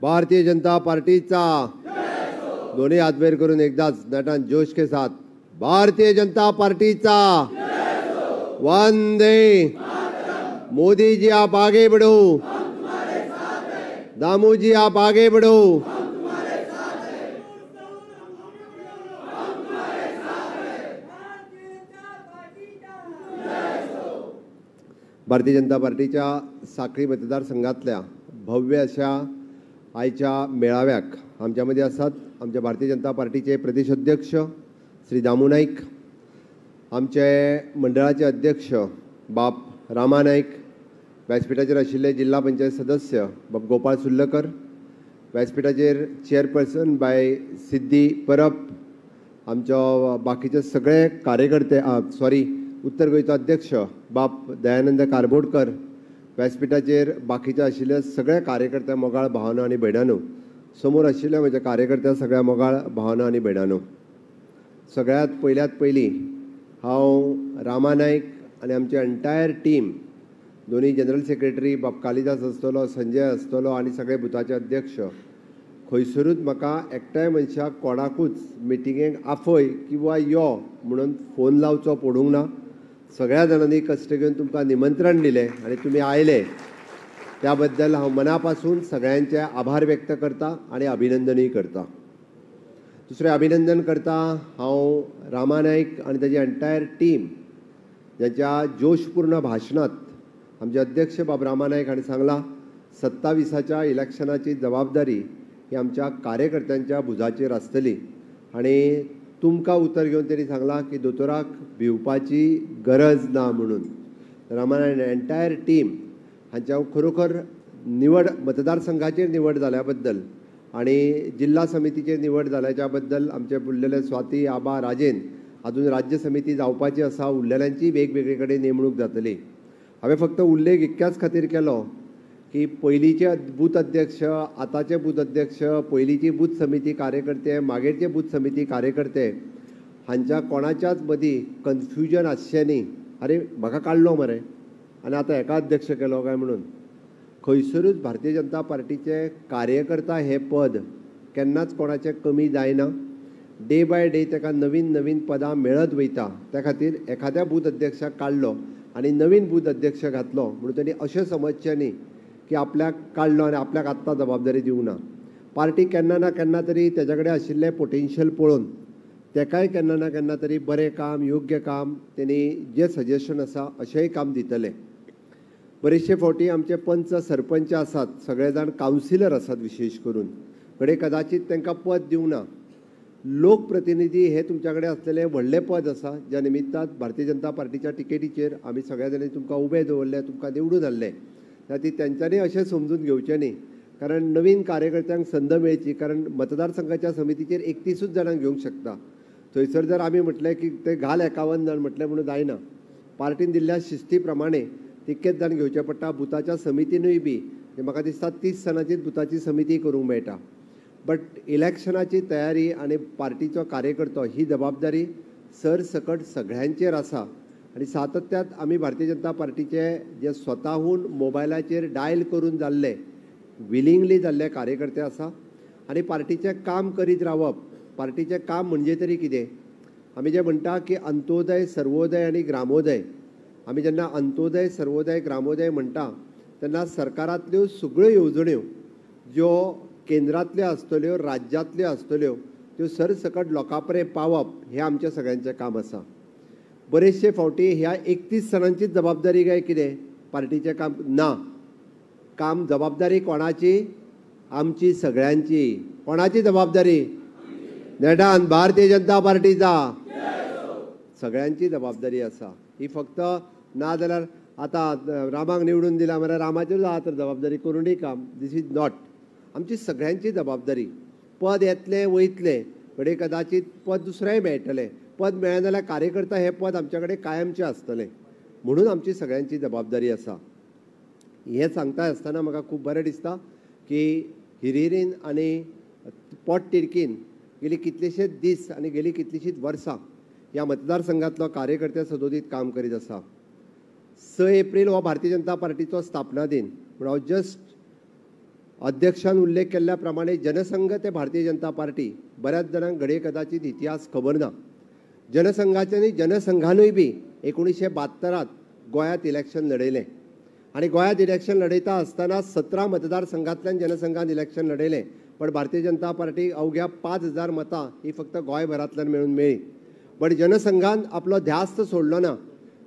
भारतीय जनता पार्टीचा दोन्ही हाथ वैर करून एकदाच नटान जोश के साथ भारतीय जनता पार्टीचा वंदे मोदी जी आप आगे बढ़ो, दामू जी आप आगे बढ़ो। भारतीय जनता पार्टीच्या साखळी मतदारसंघातल्या भव्य अशा आयच्या मेळाव्याक आमच्यामध्ये असतात आमच्या भारतीय जनता पार्टीचे प्रदेश अध्यक्ष श्री दामू नाईक, आमचे मंडळाचे अध्यक्ष बाप रामा नाईक, व्यासपीठाचेर आशिल्ले जिल्हा पंचायत सदस्य बाब गोपाळ सुर्लकर, व्यासपीठाचेर चेअरपर्सन बाय सिद्धी परब, आमचो बाकीचे सगळे कार्यकर्ते उत्तर गोंयचो अध्यक्ष बाप दयानंद कारबोडकर, व्यासपीठाचेर बाकीचे आशिल्ले सगळे कार्यकर्ते मोगाळ भावनो आनी भयणानो, समोर आशिल्ले म्हज्या कार्यकर्त्या सगळ्या मोगाळ भावनो आनी भयणानो, सगळ्यात पयली हांव रामा नाईक आनी आमचे एंटायर टीम, दोन्ही जनरल सेक्रेटरी बाब कालिदास आसतलो, संजय आसतलो आनी सगळे बुथाचे अध्यक्ष, खंयसरूच म्हाका एकट्याय मनशाक कोणाकूच मिटिंगेक आफय किंवा यो म्हणून फोन लावचो पडूंक ना। सगळ्या जाणांनी कश्ट घेवन तुमकां निमंत्रण दिलें आनी तुमी आयले त्या बद्दल हांव मनापासून सगळ्यांचे आभार व्यक्त करता आनी अभिनंदनूय करता। दुसरें अभिनंदन करता हांव रामा नाईक आनी ताची एंटायर टीम ज्याच्या जोशपूर्ण भाशणांत आमचे अध्यक्ष बाब रामा नाईक हांणी सांगलां 27च्या इलेक्शनाची जबाबदारी ही आमच्या कार्यकर्त्यांच्या भुजाचेर आसतली आनी तुमकां उतर घेवन तेणी सांगलां की दोतोराक भिवपाची गरज ना म्हणून। रामा नाईक एंटायर टीम हांच्या खरोखर निवड मतदारसंघाचेर निवड जाल्या बद्दल आनी जिल्हा समितीचेर निवड जाल्याच्या बद्दल आमचे उरलेले स्वाती आबा राजेन अजून राज्य समिती जावपाची आसा, उरलेल्यांची वेगवेगळे कडेन नेमणूक जातली। हांवें फक्त उल्लेख इतक्याच खातीर केलो की पयलींचे बूथ अध्यक्ष, आतांचे बूथ अध्यक्ष, पयलींची बूथ समिती कार्यकर्ते, मागीरचे बूथ समिती कार्यकर्ते हांच्या कोणाच्याच मदीं कन्फ्युजन आसचें न्ही। अरे म्हाका काडलो मरे आनी आतां हेका अध्यक्ष केलो काय म्हणून। खंयसरूच भारतीय जनता पार्टीचे कार्यकर्ता हे पद केन्नाच कोणाचें कमी जायना। डे बाय डे ताका नवीन नवीन पदां मेळत वयता। त्या खातीर एखाद्या बूथ अध्यक्षाक काडलो आनी नवीन बूथ अध्यक्ष घातलो म्हणून ताणी अशें समजचें न्ही की आपल्याक काडलो आनी आपल्याक आत्तां जबाबदारी दिवंक ना। पार्टी केन्ना ना केन्ना तरी तेच्या कडेन आशिल्लें पोटेन्शियल पळोवन तेकाय केन्ना ना केन्ना तरी बरें काम, योग्य काम तेणी जें सजेशन आसा अशेंय काम दितलें। बरेचशे फावटी आमचे पंच सरपंच आसात, सगळे जाण कावन्सिलर आसात, विशेश करून कडेन कदाचित तांकां पद दिवंक ना। लोकप्रतिनिधी हे तुमच्या कडेन आसलेलें व्हडलें पद आसा, ज्या निमित्तान भारतीय जनता पार्टीच्या टिकेटीचेर आमी सगळ्या जाणांनी तुमकां उबे दवरले, तुमकां निवडून हाडले। ती त्यांच्यानी अशें समजून घेवचें न्ही, कारण नवीन कार्यकर्त्यांक संद मेळची, कारण मतदारसंघाच्या समितीचेर 31 जाणांक घेवंक शकता। थंयसर जर आमी म्हटलें की ते घाल 51 जाण म्हटलें म्हणून जायना। पार्टीन दिल्ल्या शिस्ती प्रमाणे तितकेच जाण घेवचे पडटा। बुथाच्या समितीनूय बी म्हाका दिसता 30 जाणांची बुथाची समिती करूंक मेळटा। बट इलेक्शनाची तयारी आनी पार्टीचो कार्यकर्तो ही जबाबदारी सरसकट सगळ्यांचेर आसा आनी सातत्यात आमी भारतीय जनता पार्टीचे जे स्वताहून मोबायलाचेर डायल करून जाल्ले, विलिंगली जाल्ले कार्यकर्ते आसा आनी पार्टीचें काम करीत रावप। पार्टीचें काम म्हणजे तरी कितें? आमी जे म्हणटा की अंत्योदय, सर्वोदय आनी ग्रामोदय। आमी जेन्ना अंत्योदय, सर्वोदय, ग्रामोदय म्हणटा तेन्ना सरकारांतल्यो सगळ्यो येवजण्यो ज्यो केंद्रांतल्यो आसतल्यो, राज्यांतल्यो आसतल्यो, त्यो सरसकट लोकां पर्यंत पावप हें आमचें सगळ्यांचें काम आसा। बरेचशे फावटी ह्या 31 जाणांचीच जबाबदारी काय कितें? पार्टीचें काम ना। काम जबाबदारी कोणाची? आमची सगळ्यांची। कोणाची जबाबदारी? नेटान भारतीय जनता पार्टीचा सगळ्यांची जबाबदारी आसा। ही फक्त ना जाल्यार आतां रामाक निवडून दिला मरे रामाचेर जाता तर जबाबदारी करूनय काम, दीस इज नॉट। आमची सगळ्यांची जबाबदारी। पद येतलें वयतलें, कडेन कदाचित पद दुसरेंय मेळटलें, पद मेळना जाल्यार कार्यकर्ता हे पद आमच्या कडेन कायमचें आसतलें, म्हणून आमची सगळ्यांची जबाबदारी आसा। हें सांगता आसतना म्हाका खूब बरें दिसता की हिरिरीन आनी पोटतिडकीन गेली कितलेशेच दीस आनी गेली कितलीशींच वर्सां ह्या मतदारसंघातलो कार्यकर्ते सदोदीत काम करीत आसा। 6 एप्रील हो भारतीय जनता पार्टीचो स्थापना दिन, पूण हांव जस्ट अध्यक्षान उल्लेख केल्ल्या प्रमाणे जनसंघ ते भारतीय जनता पार्टी बऱ्याच जणांक घडये कदाचित इतिहास खबर ना. जनसंघाचे जनसंघानूय बी 1972 गोंयांत इलेक्शन लढयलें आणि गोंयांत इलेक्शन लढयता आसतना 17 मतदारसंघांतल्यान जनसंघान इलेक्शन लढयलें. पण भारतीय जनता पार्टी अवघ्या 5000 मतां ही फक्त गोंयभरांतल्यान मेळून मेळ्ळी. पण जनसंघान आपलो ध्यास सोडलो ना.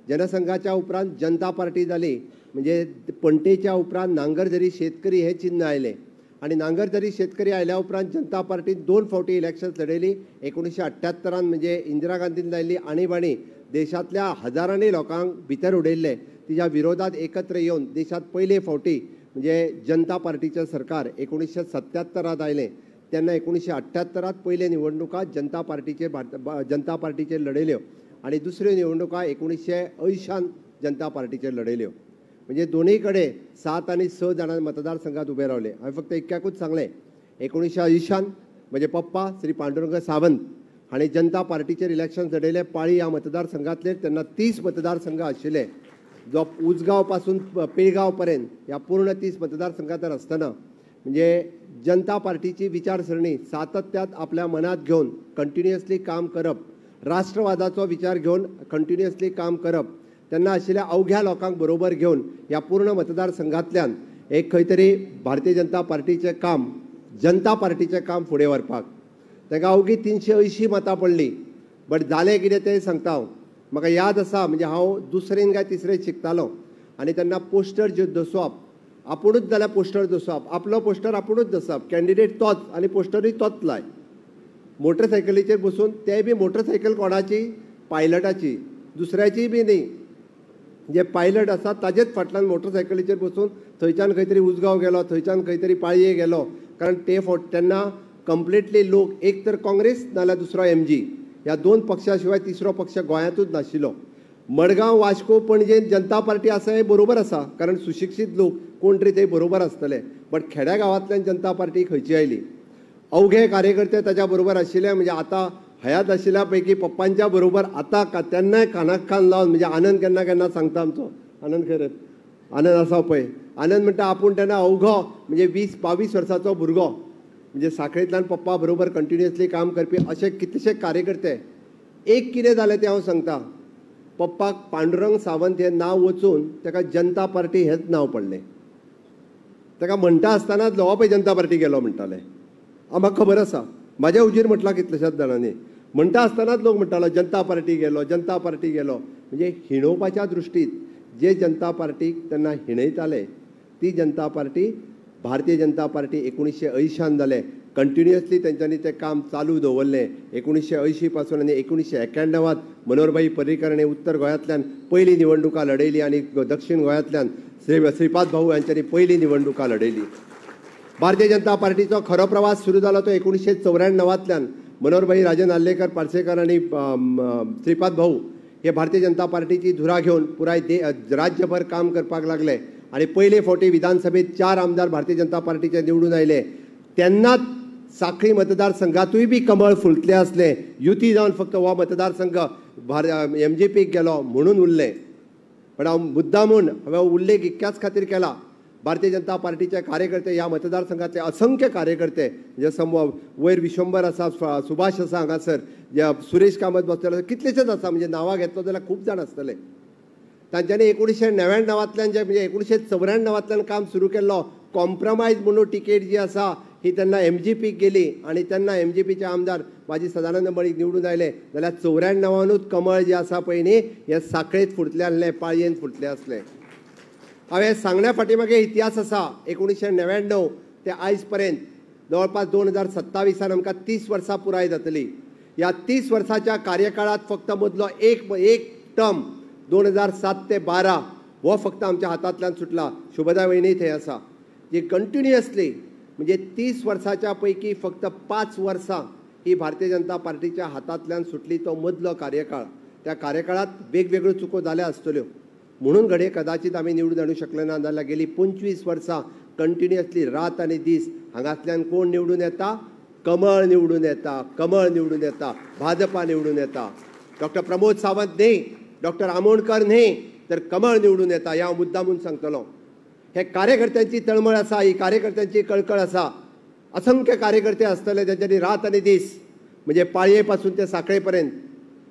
जनसंघाच्या उपरांत जनता पार्टी जाली, म्हणजे पणटेच्या उपरांत नांगरधरी शेतकरी हे चिन्ह आयलें आणि नांगरधरी शेतकरी आयल्या उपरांत जनता पार्टीन 2 फावटी इलेक्शन्स लढयली. 1978 म्हणजे इंदिरा गांधीन लायिल्ली आणीबाणी देशांतल्या हजारांनी लोकांक भितर उडयल्ले. तिच्या विरोधात एकत्र येवन देशांत पयले फावटी म्हणजे जनता पार्टीचें सरकार 1977 आयलें. तेन्ना 1978 पयले निवडणुका जनता पार्टीचेर लढयल्यो आणि दुसऱ्यो निवडणुका 1980 जनता पार्टीचेर लढयल्यो. म्हणजे दोनूय कडेन 7 आनी 6 जाणां मतदारसंघात उबे रावले. हांवें फक्त इतक्याकूच सांगलें, 1980 म्हजे पप्पा श्री पांडुरंग सावंत हांणी जनता पार्टीचेर इलेक्शन लढयलें पाळी ह्या मतदारसंघातले. तेन्ना 30 मतदारसंघ आशिल्ले. जो उजगांव पासून पिळगांव पर्यंत ह्या पूर्ण 30 मतदारसंघांत आसतना म्हणजे जनता पार्टीची विचारसरणी सातत्यात आपल्या मनात घेवन कंटिन्युअसली काम करप, राष्ट्रवादाचो विचार घेवन कंटिन्युअसली काम करप, तेन्ना आशिल्ल्या अवघ्या लोकांक बरोबर घेवन ह्या पूर्ण मतदारसंघांतल्यान एक खंय तरी भारतीय जनता पार्टीचें काम, जनता पार्टीचें काम फुडें व्हरपाक तांकां अवघी 380 मतां पडलीं. बट जालें कितें तें सांगता हांव. म्हाका याद आसा, म्हणजे हांव दुसरेन काय तिसरेन शिकतालो आनी तेन्ना पोस्टर जे दसोवप, आपुणूच जाल्यार पोस्टर दसोवप, आपलो पोस्टर आपुणूच दसप, कॅन्डिडेट तोच आनी पोस्टरूय तोच लाय. मोटरसायकलीचेर बसून ते बी मोटरसायकल कोणाची, पायलटाची, दुसऱ्याची बी न्ही. जे पायलट आसा ताजेच फाटल्यान मोटरसायकलीचेर बसून थंयच्यान खंय तरी उजगांव गेलो, थंयच्यान खंय तरी पाळये गेलो. कारण तेन्ना कंप्लिटली लोक एक तर काँग्रेस नाल्यार दुसरो MG ह्या 2 पक्षा शिवाय तिसरो पक्ष गोंयांतूच नाशिल्लो. मडगांव, वास्को, पणजे जनता पार्टी आसा हें बरोबर आसा, कारण सुशिक्षीत लोक कोण तरी थंय बरोबर आसतले. बट खेड्या गांवांतल्यान जनता पार्टी खंयची आयली. अवघे कार्यकर्ते ताच्या बरोबर आशिल्ले. म्हणजे आतां हयात आशिल्ल्या पैकी पप्पांच्या बरोबर आतां तेन्नाय कानाक कान लावन, म्हणजे आनंद केन्ना केन्ना सांगता आमचो आनंद खरत आनंद आसा पळय, आनंद म्हणटा आपूण तेन्ना अवघो म्हणजे 20-22 वर्साचो भुरगो, म्हणजे साखळेंतल्यान पप्पा बरोबर कंटिन्युअसली काम करपी असे कितलेशे कार्यकर्ते. एक कितें जालें तें हांव सांगता. पप्पाक पांडुरंग सावंत हें नांव वचून ताका जनता पार्टी हेंच नांव पडलें. ताका म्हणटा आसतनाच हो पळय जनता पार्टी गेलो म्हणटाले. म्हाका खबर आसा, म्हाज्या उजीर म्हटलां कितल्याशाच जाणांनी. म्हणटा आसतनाच लोक म्हणटालो जनता पार्टी गेलो, जनता पार्टी गेलो. म्हणजे हिणोवपाच्या दृश्टीन जे जनता पार्टीक तेन्ना हिणयताले ती जनता पार्टी भारतीय जनता पार्टी 1980 जालें. कंटिन्युअसली तेंच्यांनी तें काम चालू दवरलें. 1980 पासून आनी 1991 मनोहरभाई पर्रीकर हाणें उत्तर गोंयांतल्यान पयली निवडणुका लढयली आनी दक्षिण गोंयांतल्यान श्रीपाद भाऊ हांच्यांनी पयली निवडणुका लढयली. भारतीय जनता पार्टीचो खरो प्रवास सुरू जालो तो 1994 मनोहरभाई राजन आल्लेकर पार्सेकर आनी श्रीपाद भाऊ हे भारतीय जनता पार्टीची धुरा घेवन पुराय राज्यभर काम करपाक लागले आणि पयले फावटी विधानसभेत 4 आमदार भारतीय जनता पार्टीचे निवडून आयले. तेन्नाच साखळी मतदारसंघातूय बी कमळ फुलतले असले. युती जावन फक्त हो मतदारसंघ MGPक गेलो म्हणून उरले. पण हांव मुद्दामून हांवें उल्लेख इतक्याच खातीर केला. भारतीय जनता पार्टीचे कार्यकर्ते ह्या मतदारसंघातले असंख्य कार्यकर्ते, जे वयर विश्वंभर आसा, सुभाष आसा हांगासर, जे सुरेश कामत बसलेले कितलेशेच आसा, म्हणजे नांवां घेतलो जाल्यार खूब जाण आसतले. तांच्यांनी 1999 जे म्हणजे 1994 काम सुरू केल्लो. कॉम्प्रमायज म्हणून टिकेट जी आसा ही तेन्ना MGPक गेली आणि तेन्ना MGPचे आमदार माजी सदानंद मळीक निवडून आयले. जाल्यार 94 कमळ जे आसा पळय न्ही हे साखळेत फुटले आसले, पाळयेंत फुटले आसले. हांवें सांगण्या फाटीमागे इतिहास आसा. 1999 ते आयज पर्यंत जवळपास 2027 आमकां 30 वर्सां पुराय जातली. ह्या 30 वर्साच्या कार्यकाळात फक्त मदलो एक टर्म 2007 ते 12 हो फक्त आमच्या हातांतल्यान सुटला. शुभदा वहिनी थंय आसा, जी कंटिन्युअसली म्हणजे 30 वर्साच्या पैकी फक्त 5 वर्सां ही भारतीय जनता पार्टीच्या हातांतल्यान सुटली. तो मदलो कार्यकाळ. त्या कार्यकाळात वेगवेगळ्यो चुको जाल्या आसतल्यो म्हणून घडये कदाचित आमी निवडून हाडूंक शकले ना. जाल्यार गेली 25 वर्सां कंटिन्युअसली रात आनी दीस हांगातल्यान कोण निवडून येता? कमळ निवडून येता, कमळ निवडून येता, भाजपा निवडून येता. डॉक्टर प्रमोद सावंत न्ही, डॉक्टर आमोणकर न्ही, तर कमळ निवडून येता. ह्या मुद्दामून सांगतलो. हे कार्यकर्त्यांची तळमळ आसा, ही कार्यकर्त्यांची कळकळ आसा. असंख्य कार्यकर्ते आसतले ज्यांच्यानी रात आनी दीस म्हणजे पाळये पासून ते साखळेपर्यंत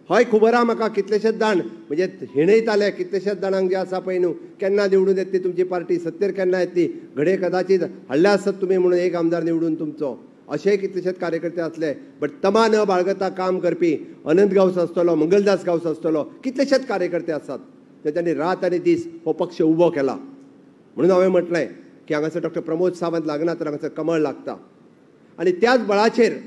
हय खबर आहा म्हाका कितलेशेच जाण म्हणजे हिणयताले कितलेशेच जाणांक जे आसा पळय न्हू केन्ना निवडून येतली तुमची पार्टी सत्तेर केन्ना येतली घडये कदाचित हाडले आसत तुमी म्हणून एक आमदार निवडून तुमचो अशें कितलेशेच कार्यकर्ते आसले. बट तमा न बाळगता काम करपी अनंत गांवस आसतलो मंगलदास गांवस आसतलो कितलेशेच कार्यकर्ते आसात तेच्यांनी रात आनी दीस हो पक्ष उबो केला. म्हणून हांवें म्हटलें की हांगासर डॉक्टर प्रमोद सावंत लागना तर हांगासर कमळ लागता. आणि त्याच बळाचेर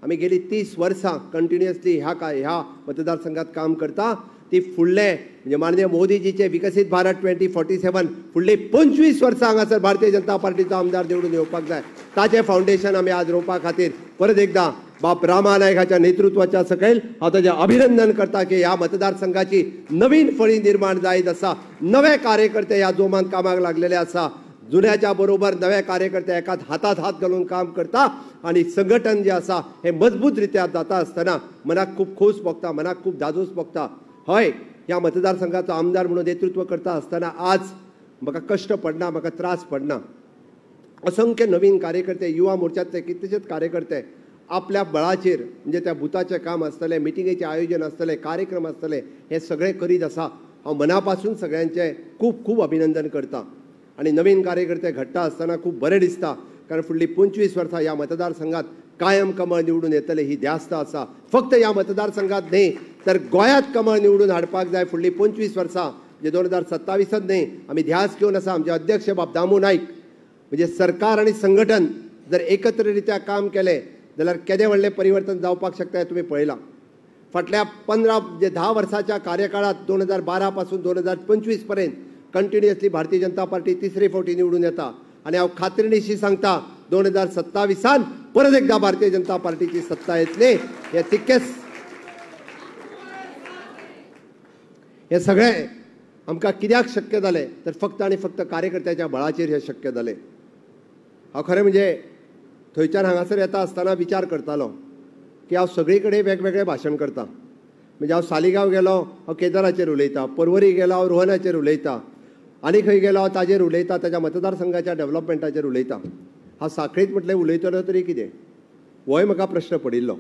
आमी गेली 30 वर्सां कंटिन्युअसली ह्या मतदारसंघात काम करता. ती फुडले म्हणजे माननीय मोदीजीचे विकसीत भारत 2047 फुडली 25 वर्सां हांगासर भारतीय जनता पार्टीचो आमदार निवडून येवपाक जाय. ताचें फावंडेशन आमी आज रोवपा खातीर परत एकदां बाब रामा नायकाच्या नेतृत्वाच्या सकयल हांव ताचें अभिनंदन करता की ह्या मतदारसंघाची नवीन फळी निर्माण जायत आसा. नवे कार्यकर्ते ह्या जोमात कामाक लागलेले आसा. जुन्याच्या बरोबर नवे कार्यकर्ते एकात हातात हात घालून काम करता आणि संघटन जे आसा हे मजबूत रित्या जाता आसतना मनाक खूब खोस भोगता मनाक खूब दादूस भोगता. हय ह्या मतदारसंघाचो आमदार म्हणून नेतृत्व करता आसतना आज म्हाका कश्ट पडना म्हाका त्रास पडना. असंख्य नवीन कार्यकर्ते युवा मोर्चातले कितलेशेच कार्यकर्ते आपल्या बळाचेर म्हणजे त्या बुथाचें काम आसतलें मिटिंगेचें आयोजन आसतलें कार्यक्रम आसतले हे सगळें करीत आसा. हांव मनापासून सगळ्यांचें खूब खूब अभिनंदन करता. आणि नवीन कार्यकर्ते घडटा आसतना खूब बरें दिसता कारण फुडली 25 वर्सां ह्या मतदारसंघात कायम कमळ निवडून येतले ही ध्यास्त आसा. फक्त ह्या मतदारसंघात न्ही तर गोंयांत कमळ निवडून हाडपाक जाय फुडली 25 वर्सां म्हणजे 2027 न्ही आमी ध्यास घेवन आसा. आमचे अध्यक्ष बाब दामू नायक म्हणजे सरकार आणि संघटन जर एकत्र रित्या काम केलें जाल्यार केदें व्हडलें परिवर्तन जावपाक शकता हें तुमी पळयलां. फाटल्या 10 वर्साच्या कार्यकाळात 2012 पासून 2025 पर्यंत कंटिन्युअसली भारतीय जनता पार्टी तिसरे फावटी निवडून येता आणि हांव खात्रीनिशी सांगता 2027 परत एकदा भारतीय जनता पार्टीची सत्ता येतली. हे तितकेच हे सगळें आमकां कित्याक शक्य जालें तर फक्त आनी फक्त कार्यकर्त्याच्या बळाचेर हे शक्य जालें. हांव खरें म्हणजे थंयच्यान हांगासर येता आसतना विचार करतालो की हांव सगळी कडेन वेगवेगळें भाशण करता. म्हणजे हांव सालिगांव गेलो हांव केदाराचेर उलयतां पर्वरी गेलो हांव रोहनाचेर उलयतां आनी खंय गेलो हांव ताजेर उलयतां ताच्या मतदारसंघाच्या डेव्हलपमेंटाचेर उलयतां. हांव साखळीत म्हटलें उलयतलो तरी कितें होय म्हाका प्रश्न पडिल्लो.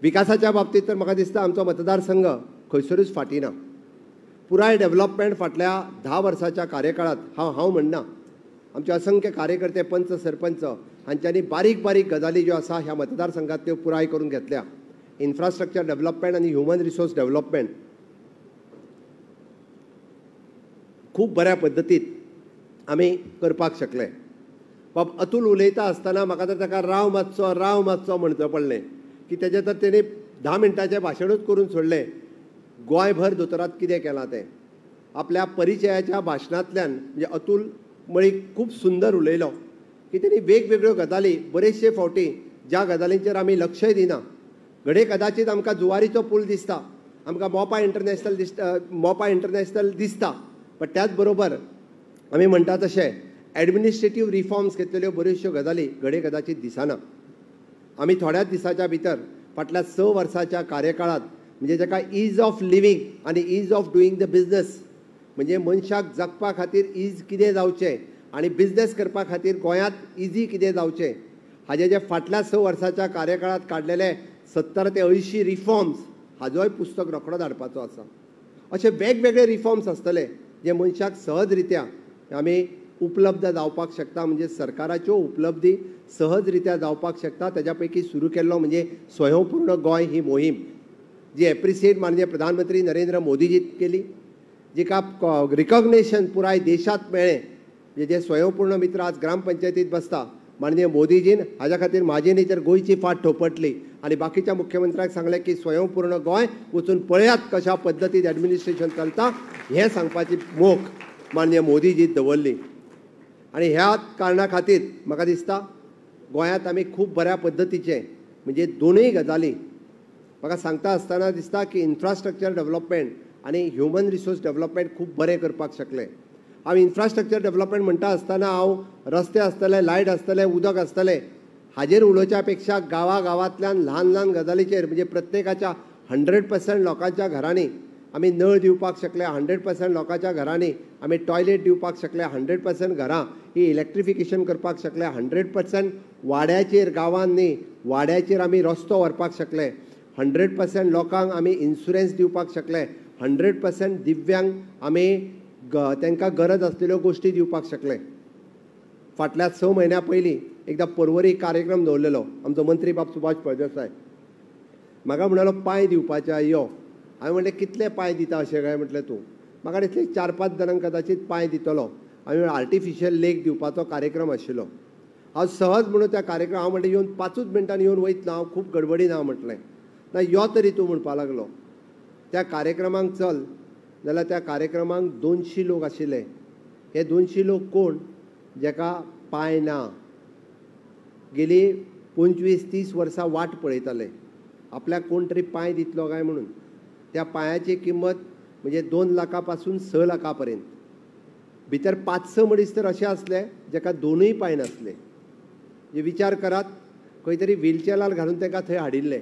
विकासाच्या बाबतींत तर म्हाका दिसता आमचो मतदारसंघ खंयसरूच फाटी ना. पुराय डेव्हलपमेंट फाटल्या 10 वर्साच्या कार्यकाळात हांव म्हणना आमचे असंख्य कार्यकर्ते पंच सरपंच हांच्यांनी बारीक बारीक गजाली ज्यो आसा ह्या मतदारसंघात त्यो पुराय करून घेतल्या. इन्फ्रास्ट्रक्चर डेव्हलपमेंट आणि ह्युमन रिसोर्स डेव्हलपमेंट खूब बऱ्या पद्दतीत आमी करपाक शकले. बाब अतुल उलयता आसतना म्हाका तर ताका राव मातसो म्हणचो पडलें की तेजें तर तेणी 10 मिनटाचें भाशणूच करून सोडलें. गोंयभर दोतोरात कितें केलां तें आपल्या परिचयाच्या भाशणांतल्यान म्हणजे अतुल मळीक खूब सुंदर उलयलो की तेणी वेगवेगळ्यो गजाली बरेचशे फावटी ज्या गजालींचेर आमी लक्षय दिना. घडये कदाचित आमकां जुवारीचो पूल दिसता आमकां मोपा इंटरनॅशनल दिसता पण त्याच बरोबर आमी म्हणटा तशें एडमिनिस्ट्रेटीव रिफॉर्म्स घेतलेल्यो बऱ्योचश्यो गजाली घडये कदाचित दिसना. आमी थोड्याच दिसाच्या भितर फाटल्या 6 वर्साच्या कार्यकाळात म्हणजे जाका ईज ऑफ लिव्हिंग आनी ईज ऑफ डुईंग द बिझनेस म्हणजे मनशाक जगपा खातीर ईज कितें जावचें आनी बिझनेस करपा खातीर गोंयांत इजी कितें जावचें हाजे जे फाटल्या 6 वर्साच्या कार्यकाळात काडलेले 70 ते 80 रिफॉर्म्स हाजोय पुस्तक रोखडोच हाडपाचो आसा. अशे वेगवेगळे रिफॉर्म्स आसतले जे मनशाक सहज रित्या आमी उपलब्ध जावपाक शकता म्हणजे सरकाराच्यो उपलब्धी सहज रित्या जावपाक शकता. तेज्या पैकी सुरू केल्लो म्हणजे स्वयंपूर्ण गोंय ही मोहीम जी एप्रिसिएट माननीय प्रधानमंत्री नरेंद्र मोदीजी केली जिका रिकॉग्नेशन पुराय देशात मेळ्ळें. जे स्वयंपूर्ण मित्र आज ग्रामपंचायतीत बसता माननीय मोदीजीन हाज्या खातीर म्हाजी न्ही तर गोंयची फाट ठोपटली आनी बाकीच्या मुख्यमंत्र्यांक सांगलें की स्वयंपूर्ण गोंय वचून पळयात कशा पद्दतीन एडमिनिस्ट्रेशन चलता हें सांगपाची मोख माननीय मोदीजी दवरली. आनी ह्या कारणा खातीर म्हाका दिसता गोंयांत आमी खूब बऱ्या पद्दतीचे म्हणजे दोनूय गजाली म्हाका सांगता आसतना दिसता की इन्फ्रास्ट्रक्चर डेव्हलपमेंट आनी ह्युमन रिसोर्स डेव्हलपमेंट खूब बरें करपाक शकले. हांव इन्फ्रास्ट्रक्चर डेव्हलपमेंट म्हणटा आसतना हांव रस्ते आसतले लायट आसतले उदक आसतलें हाजेर उलोवच्या पेक्षा गांवांतल्यान ल्हान ल्हान गजालीचेर म्हणजे प्रत्येकाच्या 100% लोकांच्या घरांनी आमी नळ दिवपाक शकले 100% लोकांच्या घरांनी आमी टॉयलेट दिवपाक शकले 100% घरां ही इलेक्ट्रिफिकेशन करपाक शकले 100% वाड्याचेर गांवांनी वाड्याचेर आमी रस्तो व्हरपाक शकले 100% लोकांक आमी इन्शुरन्स दिवपाक शकले 100% दिव्यांग आमी तांकां गरज आसलेल्यो गोश्टी दिवपाक शकले. फाटल्या 6 म्हयन्या पयलीं एकदां पर्वरी कार्यक्रम दवरलेलो आमचो मंत्री बाब सुभाष फळदेसाय म्हाका म्हणलो पांय दिवपाचे यो. हांवें म्हणलें कितले पांय दिता अशें काय म्हटलें तूं. म्हाका दिसलें 4-5 जाणांक कदाचित पांय दितलो. हांवें आर्टिफिशियल लेक दिवपाचो कार्यक्रम आशिल्लो. हांव सहज म्हणून त्या कार्यक्रम हांव म्हणलें येवन 5 मिनटांनी येवन वयतलो हांव खूब गडबडी ना म्हटलें. ना यो तरी तूं म्हणपा लागलो. त्या कार्यक्रमाक चल जाल्यार त्या कार्यक्रमाक 200 लोक आशिल्ले. हे 200 लोक कोण जेका पांय ना. गेली 25-30 वर्सां वाट पळयताले आपल्याक कोण तरी पांय दितलो काय म्हणून. त्या पांयाची किंमत म्हणजे 2 लाखां पासून 6 लाखां पर्यंत. भितर 5-6 मनीस तर अशे आसले जेका दोनूय पांय नासले. जे विचार करात खंय तरी व्हीलचॅरार घालून तांकां थंय हाडिल्ले.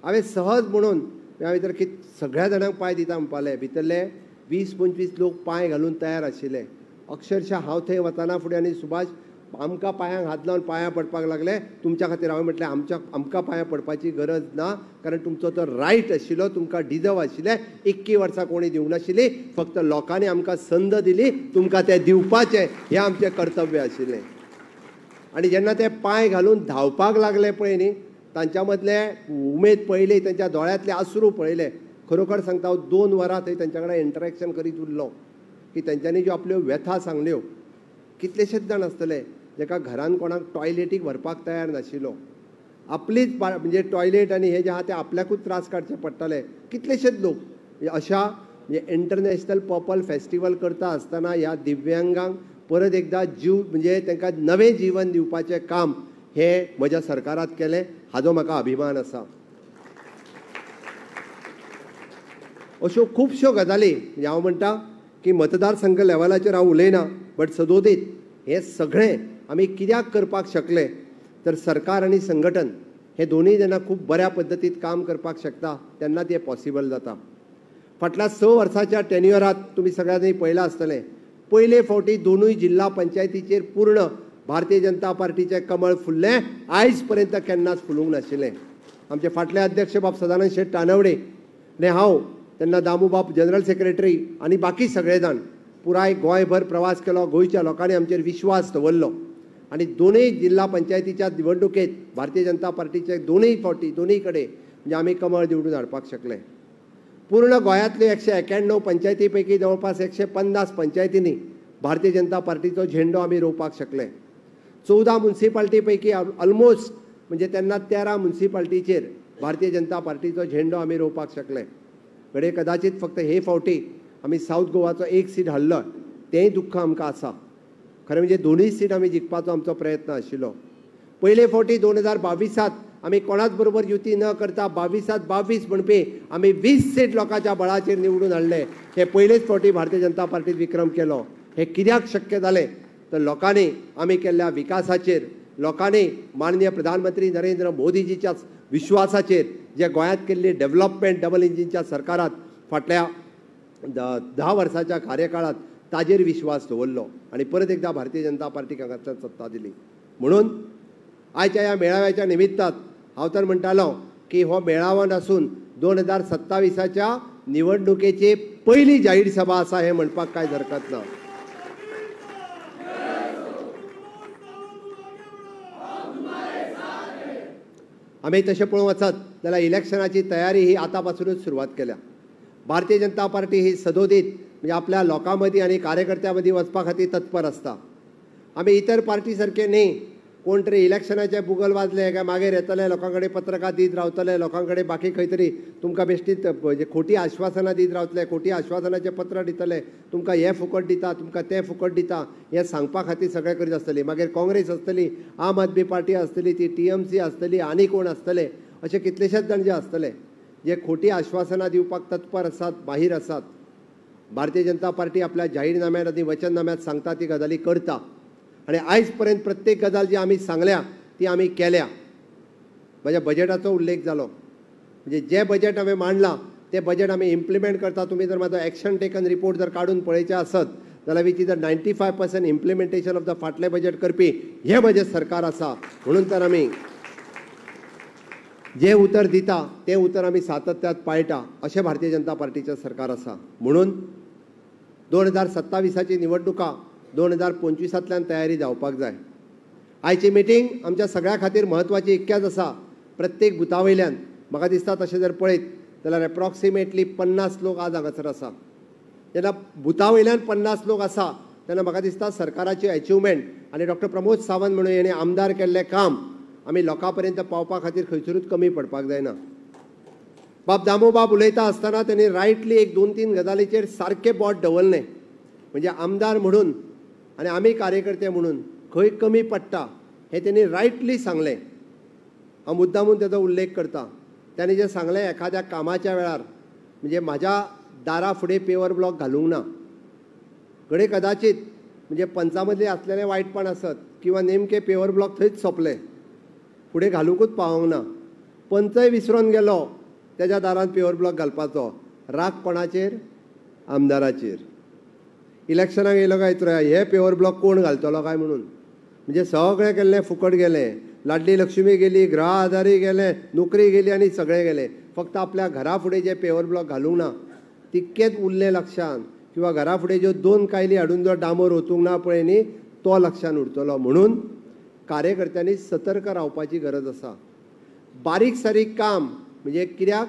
हांवें सहज म्हणून हांवें तर सगळ्या जाणांक पांय दिता म्हणपाले. भितरले 20-25 लोक पांय घालून तयार आशिल्ले. अक्षरशः हांव थंय वताना फुडें आनी सुभाष आमकां पांयांक हात लावन पांयां पडपाक लागले. तुमच्या खातीर हांवें म्हटलें आमकां पांयां पडपाची गरज ना कारण तुमचो तो रायट आशिल्लो तुमकां डिजर्व आशिल्ले. 21 वर्सां कोणी दिवंक नाशिल्ली. फक्त लोकांनी आमकां संद दिली तुमकां तें दिवपाचें हें आमचें कर्तव्य आशिल्लें. आनी जेन्ना ते पांय घालून धांवपाक लागले पळय न्ही तांच्या मदले उमेद पळयली तांच्या दोळ्यांतले आसरू पळयले. खरोखर सांगता हांव 2 वरां थंय तांच्या कडेन इंटरेक्शन करीत उरलो की तांच्यांनी ज्यो आपल्यो व्यथा सांगल्यो. कितलेशेच जाण आसतले जेका घरान कोणाक टॉयलेटीक व्हरपाक तयार नाशिल्लो. आपलीच म्हणजे टॉयलेट आनी हे जे आहा ते आपल्याकूच त्रास काडचे पडटाले. कितलेशेच लोक अशा म्हणजे इंटरनॅशनल पर्पल फेस्टिवल करता आसतना ह्या दिव्यांगांक परत एकदां जीव म्हणजे तांकां नवें जीवन दिवपाचें काम हे म्हज्या सरकारात केलें. हाजो म्हाका अभिमान आसा. अश्यो खुबश्यो गजाली म्हणजे हांव म्हणटा की मतदारसंघ लेवलाचेर हांव उलयना बट सदोदीत हे सगळें आमी कित्याक करपाक शकले तर सरकार आनी संघटन हे दोनूय जेन्ना खूब बऱ्या पद्दतीत काम करपाक शकता तेन्ना तें पॉसिबल जाता. फाटल्या 6 वर्साच्या टेन्युअरांत तुमी सगळ्यांनी पळयलां आसतलें पयले फावटी दोनूय जिल्हा पंचायतीचेर पूर्ण भारतीय जनता पार्टीचें कमळ फुल्लें. आयज पर्यंत केन्नाच फुलूंक नाशिल्लें. आमचे फाटले अध्यक्ष बाब सदानंद शेट तानवडे आनी हांव तेन्ना दामू बाब जनरल सेक्रेटरी आनी बाकी सगळे जाण पुराय गोंयभर प्रवास केलो. गोंयच्या लोकांनी आमचेर विश्वास दवरलो आनी दोनूय जिल्हा पंचायतीच्या निवडणुकेत भारतीय जनता पार्टीचे दोनूय फावटी दोनूय कडेन म्हणजे आमी कमळ निवडून हाडपाक शकले. पूर्ण गोंयांतल्यो 191 पंचायती पैकी जवळपास 150 पंचायतींनी भारतीय जनता पार्टीचो झेंडो आमी रोवपाक शकले. 14 म्युनिसिपालिटी पैकी ऑलमोस्ट म्हणजे तेन्ना 13 म्युनिसिपालिटीचेर भारतीय जनता पार्टीचो झेंडो आमी रोवपाक शकले. घडये कदाचित फक्त हे फावटी आमी साऊथ गोवाचो 1 सीट हाडलो तेंय दुख्ख आमकां आसा. खरें म्हणजे दोनूय सीट आमी जिखपाचो आमचो प्रयत्न आशिल्लो. पयले फावटी 2022 आमी कोणाच बरोबर युती न करता 22 म्हणपी आमी 20 सीट लोकांच्या बळाचेर निवडून हाडले. हे पयलेच फावटी भारतीय जनता पार्टीन विक्रम केलो. हे कित्याक शक्य जालें तर लोकांनी आमी केल्ल्या विकासाचेर लोकांनी माननीय प्रधानमंत्री नरेंद्र मोदीजीच्या विश्वासाचेर जे गोंयांत केल्ली डेव्हलपमेंट डबल इंजिनच्या सरकारात फाटल्या 10 वर्साच्या कार्यकाळात ताजेर विश्वास दवरलो आनी परत एकदा भारतीय जनता पार्टीक हांगासर सत्ता दिली. म्हणून आयच्या ह्या मेळाव्याच्या निमित्तात हांव तर म्हणटालो की हो मेळावो आसून 2027च्या निवडणुकेची पहिली जाहीर सभा आसा हे म्हणपाक कांय हरकत ना. आमी तशें पळोवंक वचत जाल्यार इलेक्शनाची तयारी ही आतां सुरवात केल्या. भारतीय जनता पार्टी ही सदोदीत म्हणजे आपल्या लोकां मदीं आनी कार्यकर्त्यां मदीं वचपा खातीर तत्पर आसता. आमी इतर पार्टी सारके न्ही कोण तरी इलेक्शनाचे बुगल वाजले काय मागीर येतले लोकां कडेन पत्रकां दीत रावतले लोकां कडेन बाकी खंय तरी तुमकां बेश्टीत म्हणजे खोटी आश्वासनां दीत रावतले खोटी आश्वासनाचें पत्र दितले तुमकां हें फुकट दिता तुमकां तें फुकट दिता हें सांगपा खातीर सगळें करीत आसतली. मागीर काँग्रेस आसतली आम आदमी पार्टी आसतली ती TMC आसतली आनी कोण आसतले अशे कितलेशेच जाण जे आसतले जे खोटी आश्वासनां दिवपाक तत्पर आसात माहीर आसात. भारतीय जनता पार्टी आपल्या जाहीरनाम्यांत आनी वचननाम्यांत सांगता ती गजाली करता आनी आयज पर्यंत प्रत्येक गजाल जी आमी सांगल्या ती आमी केल्या. म्हज्या बजेटाचो उल्लेख जालो म्हणजे जे बजेट हांवें मांडलां ते बजेट आमी इम्प्लिमेंट करता. तुम्ही जर म्हाजो एक्शन टेकन रिपोर्ट जर काडून पळयचे आसत जाल्यार which is the 95% implementation of the फाटले बजेट करपी हे बजेट सरकार आसा. म्हणून तर आमी जे उतर दिता ते उतर आमी सातत्यात पाळटा अशें भारतीय जनता पार्टीचें सरकार आसा. म्हणून 2027ची निवडणुका 2025तल्यान तयारी जावपाक जाय. आयची मिटींग आमच्या सगळ्या खातीर म्हत्वाची इतक्याच आसा. प्रत्येक बुथा वयल्यान म्हाका दिसता तशें जर पळयत जाल्यार एप्रॉक्सिमेटली 50 लोक आज हांगासर आसा. जेन्ना बुथा वयल्यान 50 लोक आसा तेन्ना म्हाका दिसता सरकाराची अचिवमेंट आनी डॉक्टर प्रमोद सावंत म्हणून हेणे आमदार केल्लें काम आमी लोकां पर्यंत पावपा खातीर खंयसरूच कमी पडपाक जायना. बाब दामोबाब उलयता आसतना तेणी रायटली एक 2-3 गजालीचेर सारकें बोट दवरलें. म्हणजे आमदार म्हणून आनी आमी कार्यकर्ते म्हणून खंय कमी पडटा हें तेणी रायटली सांगलें. हांव मुद्दामून तेजो उल्लेख करता. ताणें जें सांगलें एखाद्या कामाच्या वेळार म्हणजे म्हाज्या दारा फुडें पेवर ब्लॉक घालूंक ना. घडये कदाचित म्हणजे पंचामदली आसलेलें वायटपण आसत किंवा नेमके पेवर ब्लॉक थंयच सोंपले फुडें घालूंकूच पावोंक ना. पंचय विसरून गेलो तेज्या दारांत पेवर ब्लॉक घालपाचो. राग कोणाचेर? आमदाराचेर. इलेक्शनाक येयलो काय हे पेवर ब्लॉक कोण घालतलो काय म्हणून. म्हणजे सगळें केल्लें फुकट गेलें. लाडली लक्ष्मी गेली, गृह आधारी गेले, नोकरी गेली आनी सगळें गेलें. फक्त आपल्या घरा फुडें जे पेवर ब्लॉक घालूंक ना तितकेच उरलें लक्षांत. किंवा घरा फुडें ज्यो 2 कायली हाडून जो डांबर ओतूंक ना पळय न्ही तो लक्षांत उरतलो. म्हणून कार्यकर्त्यांनी सतर्क रावपाची गरज आसा. बारीक सारीक काम म्हणजे कित्याक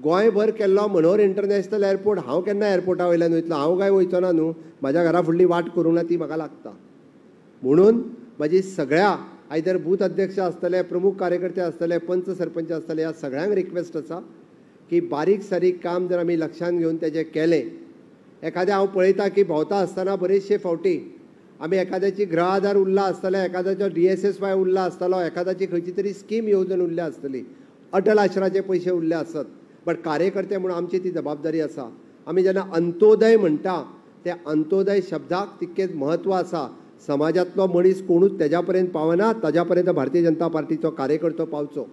गोंयभर केल्लो मनोहर इंटरनॅशनल एअरपोर्ट हांव केन्ना एअरपोर्टा वयल्यान वयतलो. हांव काय वयचो ना न्हू. म्हाज्या घरा फुडली वाट करूंक ना ती म्हाका लागता. म्हणून म्हाजी सगळ्या आयदर बूथ अध्यक्ष आसतले, प्रमुख कार्यकर्ते आसतले, पंच सरपंच आसतले, ह्या सगळ्यांक रिक्वेस्ट आसा की बारीक सारीक काम जर आमी लक्षांत घेवन तेजें केलें. एखाद्या हांव पळयता की भोंवता आसतना बरेचशे फावटी आमी एखाद्याची गृह आधार उरला आसतले, एखाद्याचो DSSY उरला आसतलो, एखाद्याची खंयची तरी स्कीम येवजण उरली आसतली, अटल आश्राचे पयशे उरले आसत. बट कार्यकर्ते म्हणून आमची ती जबाबदारी आसा. आमी जेन्ना अंत्योदय म्हणटा त्या अंत्योदय शब्दाक तितकेच म्हत्व आसा. समाजांतलो मनीस कोणूच तेज्या पर्यंत पावना, ताज्या पर्यंत भारतीय जनता पार्टीचो कार्यकर्तो पावचो.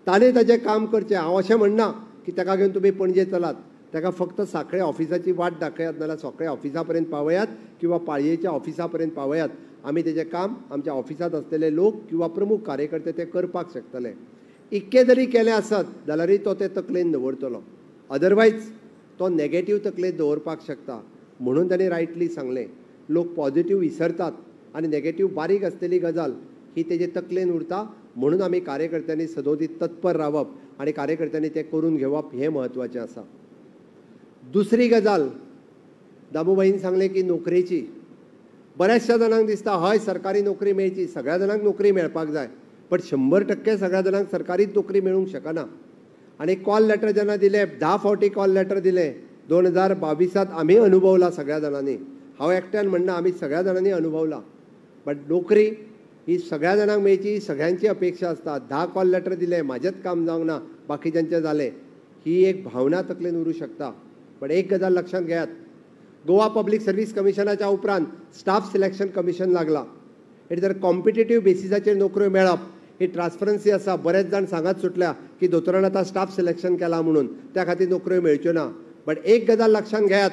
ताणें ताजें काम करचें. हांव अशें म्हणना की ताका घेवन तुमी पणजे चलात. ताका फक्त सांखळे ऑफिसाची वाट दाखयात नाल्यार सांखळे ऑफिसा पर्यंत पावयात किंवा पाळयेच्या ऑफिसा पर्यंत पावयात. आमी तेजें काम आमच्या ऑफिसांत आसलेले लोक किंवा प्रमुख कार्यकर्ते ते करपाक शकतले. इतकें जरी केलें आसत जाल्यारय तो ते तकलेन दवरतलो. अदरवायज तो नॅगेटीव तकलेन दवरपाक शकता. म्हणून ताणें रायटली सांगलें. लोक पॉझिटीव विसरतात आनी नॅगेटीव बारीक आसलेली गजाल ही तेजे तकलेन उरता. म्हणून आमी कार्यकर्त्यांनी सदोदीत तत्पर रावप आनी कार्यकर्त्यांनी तें करून घेवप हें म्हत्वाचें आसा. दुसरी गजाल दामूबाईन सांगलें की नोकरेची. बऱ्याचशा जाणांक दिसता हय सरकारी नोकरी मेळची, सगळ्या जाणांक नोकरी मेळपाक जाय. बट 100% सगळ्या जाणांक सरकारीच नोकरी मेळूंक शकना. आनी कॉल लेटर जेन्ना दिलें 10 फावटी कॉल लेटर दिलें 2022 आमी अनुभवला सगळ्या जाणांनी. हांव एकट्यान म्हणना, आमी सगळ्या जाणांनी अनुभवला. बट नोकरी ही सगळ्या जाणांक मेळची सगळ्यांची अपेक्षा आसता. 10 कॉल लेटर दिले म्हाजेंच काम जावंक ना बाकीच्यांचें जालें ही एक भावना तकलेन उरूं शकता. पण एक गजाल लक्षांत घेयात. गोवा पब्लीक सर्व्हिस कमिशनाच्या उपरांत स्टाफ सिलेक्शन कमिशन लागला. हे जर कॉम्पिटेटिव्ह बेसिसाचेर नोकऱ्यो मेळप ही ट्रान्सपरन्सी आसा. बरेच जाण सांगत सुटल्या की दोतोरान आतां स्टाफ सिलेक्शन केलां म्हणून त्या खातीर नोकऱ्यो मेळच्यो ना. बट एक गजाल लक्षांत घेयात.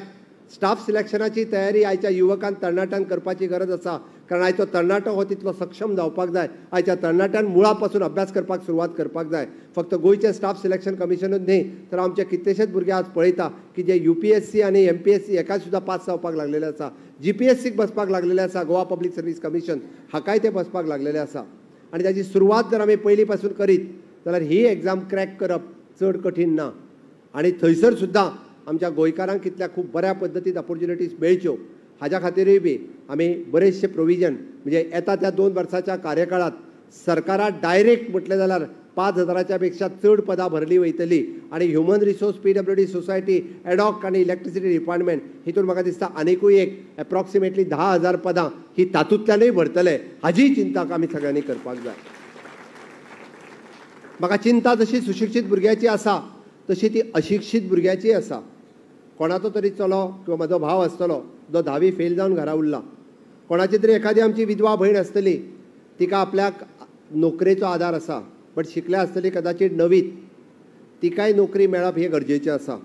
स्टाफ सिलेक्शनाची तयारी आयच्या युवकांक तरणाट्यान करपाची गरज आसा. कारण आयचो तरणाटो हो तितलो सक्षम जावपाक जाय. आयच्या तरणाट्यान मुळा पासून अभ्यास करपाक सुरवात करपाक जाय. फक्त गोंयचे स्टाफ सिलेक्शन कमिशनूच न्ही तर आमचे कितलेशेच भुरगे आज पळयता की जे UPSC आनी MPSC एका सुद्दां पास जावपाक लागलेले आसा. GPSCक बसपाक लागलेले आसा. गोवा पब्लीक सर्व्हिस कमिशन हाकाय ते बसपाक लागलेले आसा. आनी ताची सुरवात जर आमी पयलीं पासून करीत जाल्यार ही एग्जाम क्रॅक करप चड कठीण ना. आनी थंयसर सुद्दां आमच्या गोंयकारांक कितल्या खूब बऱ्या पद्दतीन ऑपॉर्च्युनिटीज मेळच्यो हाज्या खातीरूय बी आमी बरेचशे प्रोविजन म्हणजे येता त्या 2 वर्साच्या कार्यकाळात सरकारान डायरेक्ट म्हटलें जाल्यार 5,000च्या पेक्षा चड पदां भरली वयतली. आनी human resource PWD society ad hoc आनी इलेक्ट्रिसिटी डिपार्टमेंट हितून म्हाका दिसता आनीकूय एक एप्रॉक्सिमेटली 10,000 पदां ही तातूंतल्यानूय भरतले. हाजी चिंता आमी सगळ्यांनी करपाक जाय. म्हाका चिंता जशी सुशिक्षीत भुरग्याची आसा तशी ती अशिक्षीत भुरग्याची आसा. कोणाचो तरी चलो किंवा म्हजो भाव आसतलो जो 10वी फेल जावन घरा उरला. कोणाची तरी एखादी आमची विधवा भयण आसतली तिका आपल्याक नोकरेचो आदार आसा बट शिकल्या आसतली कदाचित 9वीत. तिकाय नोकरी मेळप हे गरजेचें आसा,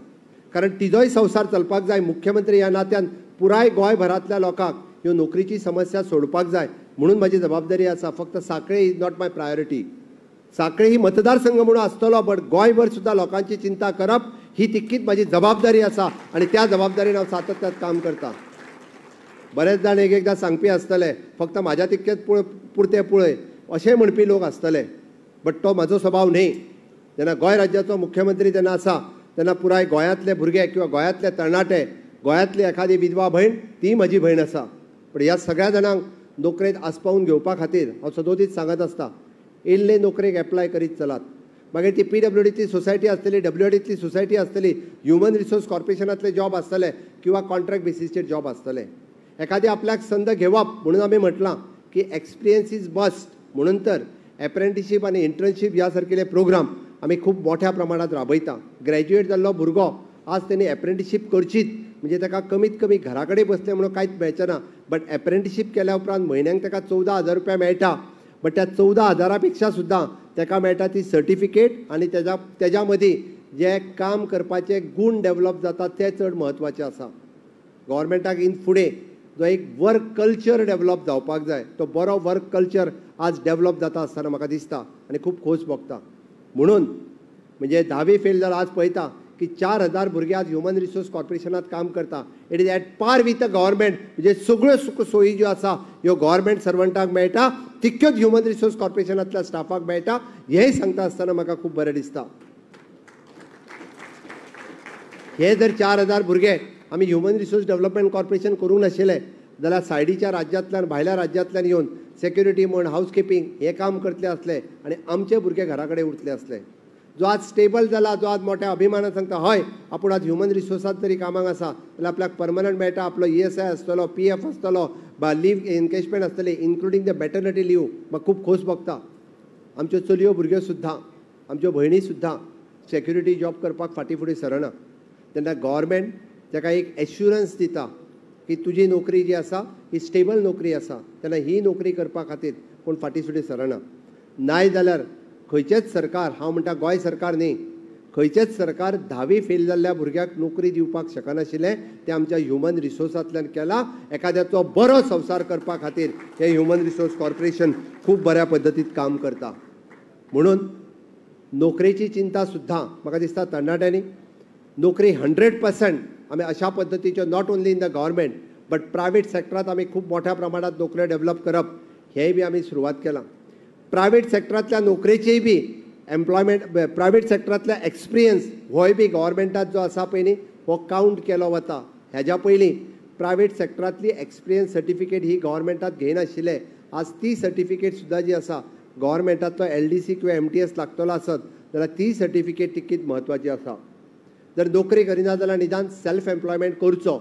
कारण तिजोय संवसार चलपाक जाय. मुख्यमंत्री ह्या नात्यान पुराय गोंयभरांतल्या लोकांक ह्यो नोकरीची समस्या सोडपाक जाय म्हणून माझी जबाबदारी आसा. फक्त सांखळे इज नॉट माय प्रायोरिटी. सांखळे ही मतदारसंघ म्हणून आसतलो, बट गोंयभर सुद्धा लोकांची चिंता करप ही तितकीच माझी जबाबदारी आसा आनी त्या जबाबदारीन हांव सातत्यान काम करता. बरेच जाण एकदां सांगपी आसतले फक्त म्हाज्या तितकेच पुरते पळय अशें म्हणपी लोक आसतले, बट तो म्हाजो स्वभाव न्ही. जेन्ना गोंय राज्याचो मुख्यमंत्री जेन्ना आसा तेन्ना पुराय गोंयांतले भुरगे किंवा गोंयांतले तरणाटे, गोंयांतली एखादी विधवा भयण ती म्हजी भयण आसा. पण ह्या सगळ्या जाणांक नोकरेंत आस्पावून घेवपा खातीर हांव सदोदीत सांगत आसता, येयल्ले नोकरेक एप्लाय करीत चलात. मागीर ती PWDतली सोसायटी आसतली, WDतली सोसायटी आसतली, ह्युमन रिसोर्स कॉर्पोरेशनांतले जॉब आसतले किंवा कॉन्ट्रॅक्ट बेसिसचेर जॉब आसतले. एखादी आपल्याक संद घेवप म्हणून आमी म्हटलां की एक्सपिरियन्स इज मस्ट. म्हणून तर एप्रेंटिसशीप आनी इंटर्नशीप ह्या सारकिले प्रोग्राम आमी खूब मोठ्या प्रमाणात राबयता. ग्रॅज्युएट जाल्लो भुरगो आज तेणी एप्रेंटिसशीप करचीच म्हणजे ताका कमीत कमी घरा कडेन बसलें म्हणून कांयच मेळचें ना. बट एप्रेंटिसशीप केल्या उपरांत म्हयन्याक ताका 14,000 रुपया मेळटा. बट त्या 14,000 पेक्षा सुद्दां ताका मेळटा ती सर्टिफिकेट आनी तेज्या मदीं जे काम करपाचे गूण डेवलप जाता ते चड म्हत्वाचे आसा. गव्हर्मेंटाक इन फुडें जो एक वर्क कल्चर डेवलप जावपाक जाय, तो बरो वर्क कल्चर आज डेवलप जाता आसतना म्हाका दिसता आनी खूब खोस भोगता. म्हणून म्हणजे 10वी फेल जाल्यार आज पळयता की 4,000 भुरगे आज ह्युमन रिसोर्स कॉर्पोरेशनात काम करता. It is at par with the government. म्हणजे सगळ्यो सुख सोयी ज्यो आसा ह्यो गव्हर्मेंट सर्वंटाक मेळटा, तितक्योच ह्युमन रिसोर्स कॉर्पोरेशनांतल्या स्टाफाक मेळटा. हेंय सांगता आसतना म्हाका खूब बरें दिसता. हे जर 4,000 भुरगे आमी ह्युमन रिसोर्स डेव्हलपमेंट कॉर्पोरेशन करूंक नाशिल्ले जाल्यार सायडीच्या राज्यांतल्यान भायल्या राज्यांतल्यान येवन सेक्युरिटी म्हण हावजकीपिंग हे काम करतले आसले आनी आमचे भुरगे घरा कडेन उरतले आसले. जो आज स्टेबल जाला, जो आज मोठ्या अभिमानान सांगता हय आपूण आज ह्युमन रिसोर्सात तरी कामाक आसा जाल्यार आपल्याक परमनंट मेळटा. आपलो ESI आसतलो, PF आसतलो, लीव एनकेजमेंट आसतली, इन्क्लुडींग द मॅटर्निटी लीव. म्हाका खूब खोस भोगता. आमच्यो चलयो भुरग्यो सुद्दां, आमच्यो भयणी सुद्दां सेक्युरिटी जॉब करपाक फाटीं फुडें सरना. तेन्ना गव्हर्मेंट ताका एक एश्युरन्स दिता की तुजी नोकरी जी आसा ही स्टेबल नोकरी आसा, तेन्ना ही नोकरी करपा खातीर कोण फाटीं फुडें सरना. नाय जाल्यार खंयचेच सरकार, हांव म्हणटा गोंय सरकार न्ही, खंयचेच सरकार 10वी फेल जाल्ल्या भुरग्याक नोकरी दिवपाक शकनाशिल्लें. तें आमच्या ह्युमन रिसोर्सांतल्यान केलां. एखाद्याचो बरो संवसार करपा खातीर हें ह्युमन रिसोर्स कॉर्पोरेशन खूब बऱ्या पद्दतीत काम करता. म्हणून नोकरेची चिंता सुद्दां म्हाका दिसता तरणाट्यांनी नोकरी 100% आमी अशा पद्दतीच्यो not only in the government but private सेक्टरांत आमी खूब मोठ्या प्रमाणात नोकऱ्यो डेव्हलप करप हेंय बी आमी सुरवात केलां. प्रायवेट सेक्टरांतल्या नोकरेचेय बी एम्प्लॉयमेंट, प्रायवेट सेक्टरांतल्या एक्सपिरियन्स होय बी गव्हर्मेंटात जो आसा पळय न्ही हो कावंट केलो वता. हेज्या पयलीं प्रायवेट सेक्टरांतली एक्सपिरियन्स सर्टिफिकेट ही गव्हर्मेंटात घेयनाशिल्ले. आज ती सर्टिफिकेट सुद्दां जी आसा गव्हर्मेंटाचो LDC किंवा MTS लागतलो आसत जाल्यार ती सर्टिफिकेट तितकीच म्हत्वाची आसा. जर नोकरी करिना जाल्यार निदान सेल्फ एम्प्लॉयमेंट करचो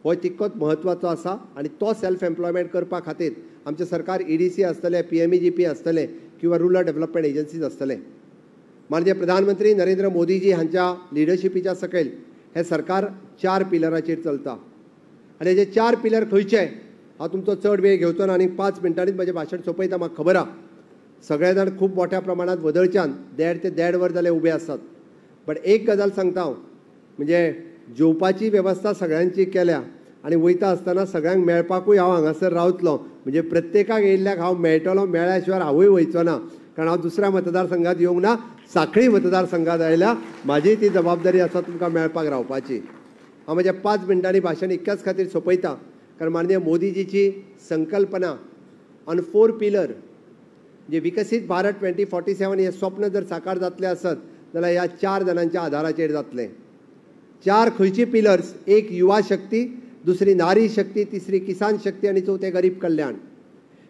हो तितकोच म्हत्वाचो आसा. आनी तो सेल्फ एम्प्लॉयमेंट करपा खातीर आमचें सरकार EDC आसतलें, PMEGP आसतलें किंवा रुरल डेव्हलपमेंट एजन्सीज आसतले. माननीय प्रधानमंत्री नरेंद्र मोदीजी हांच्या लिडरशिपीच्या सकयल हें सरकार 4 पिलराचेर चलता. आनी हेजे 4 पिलर खंयचे हांव तुमचो चड वेळ घेवचो ना आनी 5 मिनटांनीच म्हजें भाशण सोंपयता. म्हाका खबर आहा सगळे जाण खूब मोठ्या प्रमाणात वदळच्यान 1.5 ते 1.5 वर जाले उबे आसात. बट एक गजाल सांगता हांव, म्हणजे जेवपाची वेवस्था सगळ्यांची केल्या आनी वयता आसतना सगळ्यांक मेळपाकूय हांव हांगासर रावतलो. म्हणजे प्रत्येकाक येयल्ल्याक हांव मेळटलो, मेळ्ळ्या शिवाय हांवूय वयचो ना, कारण हांव दुसऱ्या मतदारसंघात येवंक ना, सांखळी मतदारसंघात आयल्या. म्हाजी ती जबाबदारी आसा तुमकां मेळपाक रावपाची. हांव म्हज्या 5 मिनटांनी भाशण इतक्याच खातीर सोंपयता कारण माननीय मोदीजीची संकल्पना ऑन 4 पिलर म्हणजे विकसीत भारत 2047 हे स्वप्न जर साकार जातलें आसत जाल्यार ह्या 4 जाणांच्या आधाराचेर जातलें. 4 खंयची पिलर्स? एक युवा शक्ती, दुसरी नारी शक्ती, तिसरी किसान शक्ती आनी चौथे गरीब कल्याण.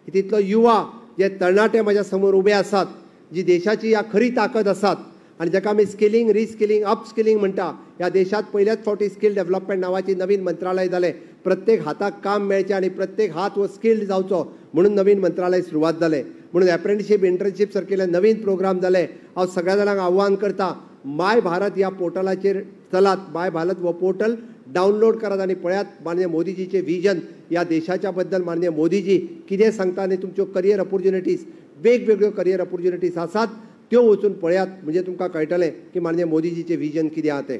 तितलो युवा जे तरणाटे म्हाज्या समोर उबे आसात, जी देशाची ह्या खरी ताकद आसात आनी जाका आमी स्किलिंग, रिस्किलिंग, अपस्किलिंग म्हणटा. ह्या देशात पयल्याच फावटी स्कील डेव्हलपमेंट नांवाची नवीन मंत्रालय जालें. प्रत्येक हाताक काम मेळचें आनी प्रत्येक हात हो स्किल्ड जावचो म्हणून नवीन मंत्रालय सुरवात जालें. म्हणून एप्रेंटिसशीप, इंटर्नशीप सारकिले नवीन प्रोग्राम जाले. हांव सगळ्या जाणांक आव्हान करता, माय भारत ह्या पोर्टलाचेर चलात. माय भारत हो पोर्टल डावनलोड करात आनी पळयात माननीय मोदीजीचे विजन. ह्या देशाच्या बद्दल माननीय मोदीजी कितें सांगता आनी तुमच्यो करियर ऑपॉर्च्युनिटीज, वेगवेगळ्यो करियर ऑपॉर्च्युनिटीज आसात. त्यो वचून पळयात म्हणजे तुमकां कळटलें की माननीय मोदीजीचें विजन कितें आहा तें.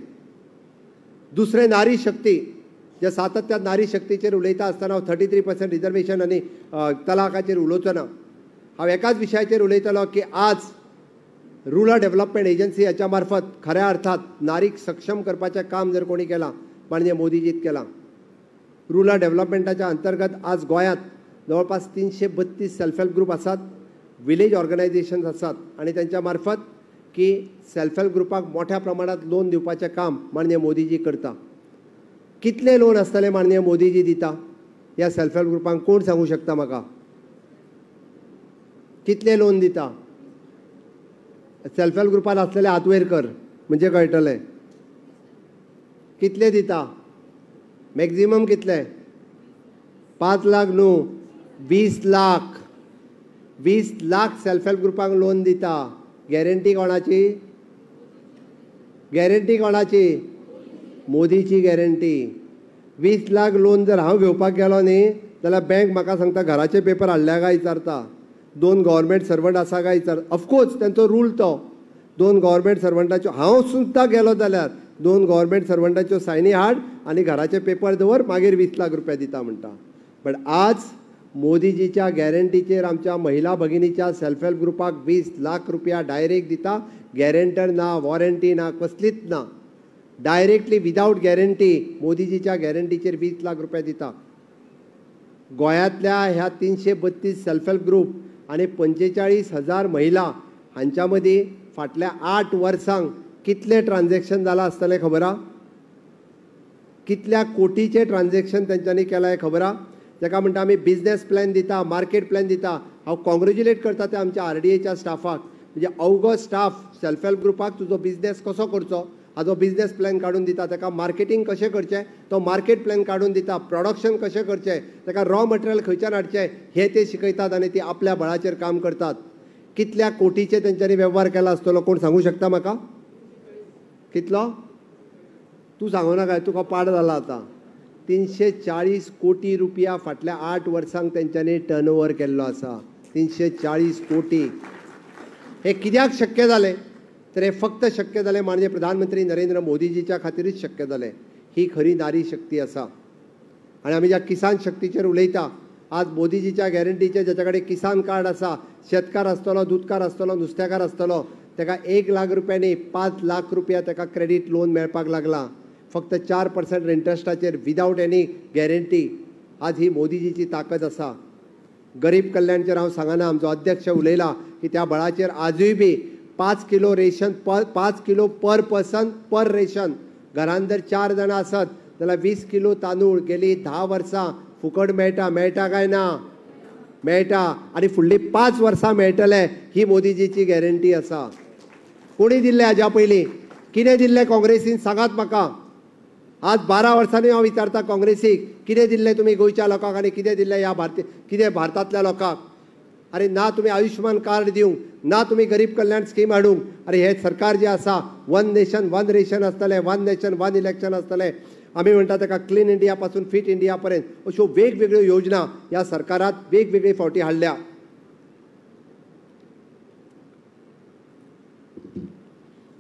दुसरें नारी शक्ती, जे सातत्यान नारी शक्तीचेर उलयता आसतना 33% रिजर्वेशन आनी तलाकाचेर उलोवचो ना. हांव एकाच विशयाचेर उलयतलो की आज रुरल डेव्हलपमेंट एजन्सी हाच्या मार्फत खऱ्या अर्थात नारीक सक्षम करपाचें काम जर कोणी केलां माननीय मोदीजीत केलां. रुरल डेव्हलपमेंटाच्या अंतर्गत आज गोंयांत जवळपास 332 सेल्फ हेल्प ग्रुप आसात, विलेज ऑर्गनायझेशन्स आसात आणि त्यांच्या मार्फत की सेल्फ हेल्प ग्रुपाक मोठ्या प्रमाणात लोन दिवपाचें काम माननीय मोदीजी करता. कितले लोन आसतले माननीय मोदीजी दिता ह्या सेल्फ हेल्प ग्रुपांक कोण सांगू शकता म्हाका? कितले लोन दिता? सेल्फ हेल्प ग्रुपान आसलेले हात वयर कर म्हणजे कळटलें. कितले दिता? मॅक्झिमम कितले? 5 लाख न्हू, 20 लाख. 20 लाख सेल्फ हेल्प ग्रुपांक लोन दिता. गॅरंटी कोणाची? गॅरंटी कोणाची? मोदीची गॅरंटी. 20 लाख लोन जर हांव घेवपाक गेलो न्ही जाल्यार बँक म्हाका सांगता घराचे पेपर हाडल्या काय विचारता, 2 गव्हर्मेंट सर्वंट आसा काय विचारता. ऑफकोर्स तांचो रूल तो 2 गव्हर्मेंट सर्वंटाच्यो, हांव सुद्दां गेलो जाल्यार 2 गव्हर्मेंट सर्वंटाच्यो सायनी हाड आनी घराचे पेपर दवर मागीर 20 लाख रुपया दिता म्हणटा. बट आज मोदीजीच्या गॅरंटीचेर आमच्या महिला भगिनीच्या सेल्फ हेल्प ग्रुपाक 20 लाख रुपया डायरेक्ट दिता. गॅरंटर ना, वॉरंटी ना, कसलीच ना. डायरेक्टली विदाउट गॅरंटी मोदीजीच्या गॅरंटीचेर 20 लाख रुपया दिता. गोंयांतल्या ह्या 332 सेल्फ हेल्प ग्रुप आणि 45,000 महिला हांच्या मदीं फाटल्या 8 वर्सांक कितले ट्रान्झॅक्शन जालां आसतलें खबर आहा? कितल्या कोटीचे ट्रान्झॅक्शन तेंच्यांनी केलां हें खबर आहा? ताका म्हणटा आमी बिझनेस प्लॅन दिता, मार्केट प्लॅन दिता. हांव कॉंग्रेच्युलेट करता त्या आमच्या RDAच्या स्टाफाक. म्हणजे अवघो स्टाफ सेल्फ हेल्प ग्रुपाक तुजो बिझनेस कसो करचो हाजो बिझनेस प्लॅन काडून दिता. ताका मार्केटींग कशें करचें तो मार्केट प्लॅन काडून दिता. प्रोडक्शन कशें करचें, ताका रॉ मटेरियल खंयच्यान हाडचें हें ते शिकयतात आनी ती आपल्या बळाचेर काम करतात. कितल्या कोटीचे तेंच्यांनी वेव्हार केला आसतलो कोण सांगू शकता म्हाका? कितलो? तूं सांगू नाका, तुका पाड जाला आतां. 340 कोटी रुपया फाटल्या 8 वर्सांक तेंच्यांनी टर्न ओवर केल्लो आसा. 340 कोटी. हे कित्याक शक्य जालें? तर हे फक्त शक्य जालें माननीय प्रधानमंत्री नरेंद्र मोदीजीच्या खातीरच शक्य जालें. ही खरी नारी शक्ती आसा. आनी आमी ज्या किसान शक्तीचेर उलयता, आज मोदीजीच्या गॅरंटीचे जाचे कडेन किसान कार्ड आसा, शेतकार आसतलो, दूधकार आसतलो, नुस्तेकार आसतलो, ताका 1 लाख रुपया न्ही 5 लाख रुपया ताका क्रेडीट लोन मेळपाक लागला. फक्त 4% इंट्रस्टाचेर विदाउट एनी गॅरंटी. आज ही मोदीजीची ताकद आसा. गरीब कल्याणचेर हांव सांगना, आमचो अध्यक्ष उलयला की त्या बळाचेर आजूय बी 5 किलो रेशन 5 किलो पर पर्सन पर रेशन. घरान जर 4 जाणां आसत जाल्यार 20 किलो तांदूळ गेली 10 वर्सां फुकट मेळटा. मेळटा काय ना? मेळटा. आनी फुडलीं 5 वर्सां मेळटले. ही मोदीजीची गॅरंटी आसा. कोणी दिल्लें हाज्या पयलीं? कितें दिल्लें काँग्रेसीन सांगात म्हाका. आज 12 वर्सांनी हांव विचारता काँग्रेसीक कितें दिल्लें तुमी गोंयच्या लोकांक आनी कितें दिल्लें ह्या कितें भारतांतल्या लोकांक? अरे ना तुमी आयुष्यमान कार्ड दिवंक, ना तुमी गरीब कल्याण स्कीम हाडूंक. अरे हे सरकार जे आसा 1 नेशन 1 रेशन आसतलें, 1 नेशन 1 इलेक्शन आसतलें. आमी म्हणटा ताका क्लीन इंडिया पासून फिट इंडिया पर्यंत अश्यो वेगवेगळ्यो योजना ह्या सरकारात वेगवेगळे फावटी हाडल्या.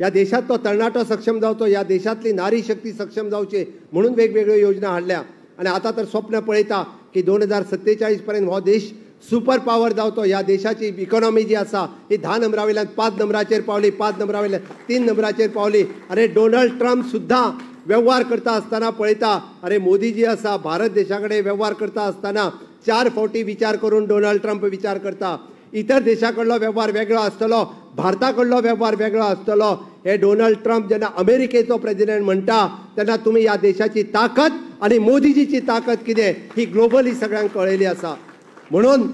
या देशात तो तरणाटो सक्षम जावचो, या देशातली नारी शक्ती सक्षम जावची म्हणून वेगवेगळ्यो योजना हाडल्या. आणि आता तर स्वप्न पळयता की 2047 पर्यंत हो देश सुपर पॉवर जावचो. ह्या देशाची इकॉनॉमी जी आसा ही 10 नंबरा वयल्यान 5 नंबराचेर पावली, 5 नंबरा वयल्यान 3 नंबराचेर पावली. अरे डोनाल्ड ट्रम्प सुद्दां व्यवहार करता आसतना पळयता, अरे मोदी जी आसा भारत देशा कडेन व्यवहार करता आसतना 4 फावटी विचार करून डोनाल्ड ट्रम्प विचार करता. इतर देशाकडलो व्यवहार वेगळो आसतलो, भारताकडलो व्यवहार वेगळो आसतलो. हे डोनाल्ड ट्रम्प जेन्ना अमेरिकेचो प्रेसिडेंट म्हणटा तेन्ना तुमी ह्या देशाची ताकद आणि मोदीजीची ताकद कितें ही ग्लोबली सगळ्यांक कळयली आसा. म्हणून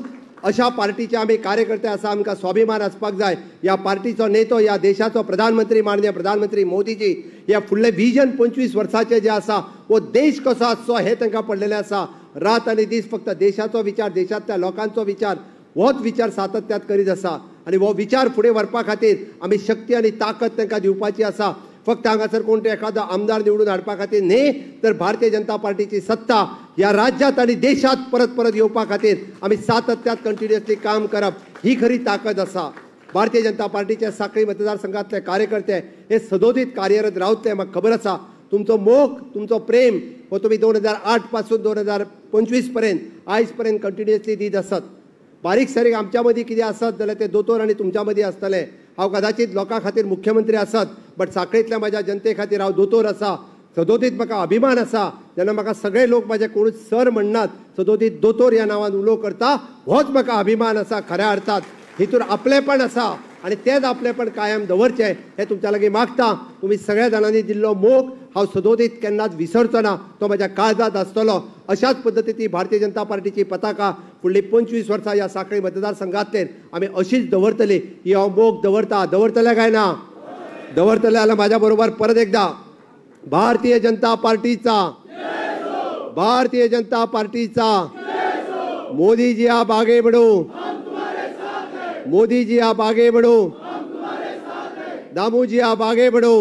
अशा पार्टीचे आमी कार्यकर्ते आसा, आमकां स्वाभिमान आसपाक जाय. ह्या पार्टीचो नेतो, ह्या देशाचो प्रधानमंत्री माननीय प्रधानमंत्री मोदीजी ह्या फुडले विजन 25 वर्साचे जे आसा वो देश कसो आसचो हे तांकां पडलेलें आसा. रात आनी दीस फक्त देशाचो विचार, देशांतल्या लोकांचो विचार होच विचार सातत्यात करीत आसा. आनी हो विचार फुडें व्हरपा खातीर आमी शक्ती आनी ताकद तांकां दिवपाची आसा. फक्त हांगासर कोण एखादो आमदार निवडून हाडपा खातीर न्ही, तर भारतीय जनता पार्टीची सत्ता ह्या राज्यात आणि देशात परत परत येवपा खातीर आमी सातत्यात कंटिन्युअसली काम करप ही खरी ताकद आसा. भारतीय जनता पार्टीचे सांखळी मतदारसंघातले कार्यकर्ते हे सदोदीत कार्यरत रावतले म्हाका खबर आसा. तुमचो मोग तुमचो प्रेम हो तुम्ही 2008 पासून 2025 पर्यंत आयज पर्यंत कंटिन्युअसली दीत आसात. बारीक सारीक आमच्या मदीं कितें आसत जाल्यार ते दोतोर आनी तुमच्या मदीं आसतलें. हांव कदाचित लोकां खातीर मुख्यमंत्री आसत बट सांखळीतल्या म्हाज्या जनते खातीर हांव दोतोर आसा. सदोदीत म्हाका अभिमान आसा जेन्ना म्हाका सगळे लोक म्हाजे कोणूच सर म्हणनात, सदोदीत दोतोर ह्या नांवान उलो करता, होच म्हाका अभिमान आसा खऱ्या अर्थात. हितून आपलेपण आसा आणि तेच आपलेपण कायम दवरचें हे तुमच्या लागीं मागता. तुम्ही सगळ्या जाणांनी दिल्लो मोग हांव सदोदीत केन्नाच विसरचो ना, तो म्हज्या काळजात आसतलो. अशाच पद्दतीची भारतीय जनता पार्टीची पताका फुडलीं 25 वर्सां ह्या सांखळी मतदारसंघांतलेर आमी अशीच दवरतली. ही हांव मोग दवरतले काय ना? दवरतले जाल्यार म्हाज्या बरोबर परत एकदा भारतीय जनता पार्टीचा, भारतीय जनता पार्टीचा, मोदी जी आप आगे बढ़ो, मोदी जी आप आगे बढ़ो, दामू जी आप आगे बढ़ो.